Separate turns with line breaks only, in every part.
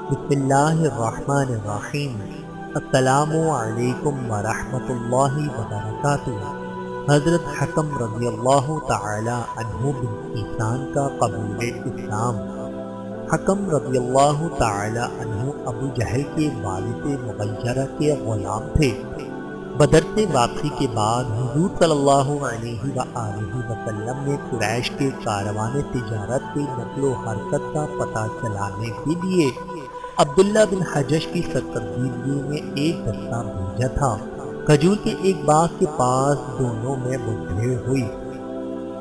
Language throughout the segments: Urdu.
بسم اللہ الرحمن الرحیم۔ السلام علیکم ورحمۃ اللہ وبرکاتہ۔ حضرت حکم رضی اللہ تعالی عنہ بن کیسان کا قبول اسلام۔ حکم رضی اللہ تعالی عنہ ابو جہل کے والد مغیرہ کے غلام تھے۔ بدر سے واپسی کے بعد حضور صلی اللہ علیہ وآلہ وسلم نے قریش کے کاروان تجارت کی نقل و حرکت کا پتہ چلانے کے لیے عبداللہ بن حجش کی سرکردگی میں ایک دستہ بھیجا تھا۔ کھجور کے ایک باغ کے پاس دونوں میں مٹبھیڑ ہوئی۔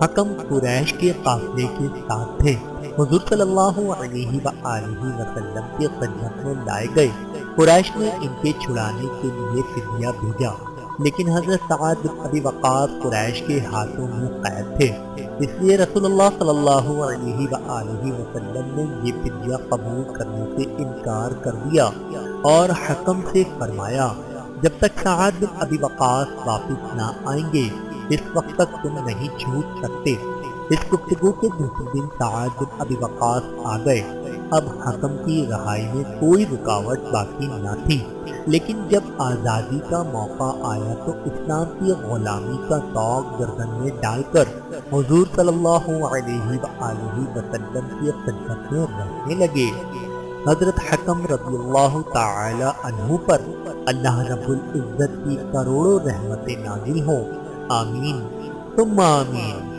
حکم قریش کے قافلے کے ساتھ تھے۔ حضور صلی اللہ علیہ وآلہ وسلم کی خدمت میں لائے گئے۔ قریش نے ان کے چھڑانے کے لیے فدیہ بھیجا، لیکن حضرت سعد بن ابی وقاص قریش کے ہاتھوں میں قید تھے، اس لیے رسول اللہ صلی اللہ علیہ وآلہ وسلم نے یہ فدیہ قبول کرنے سے انکار کر دیا اور حکم سے فرمایا، جب تک سعد بن ابی وقاص واپس نہ آئیں گے اس وقت تک تم نہیں چھوٹ سکتے۔ اس گفتگو کے دوسرے دن سعد بن ابی وقاص آ گئے۔ اب حکم کی رہائی میں کوئی رکاوٹ باقی نہ تھی، لیکن جب آزادی کا موقع آیا تو اسلام کی غلامی کا طوق گردن میں ڈال کر حضور صلی اللہ علیہ وآلہ وسلم کی خدمت میں رہنے لگے۔ حضرت حکم رضی اللہ تعالی عنہ پر اللہ رب العزت کی کروڑوں رحمتیں نازل ہوں، آمین ثم آمین۔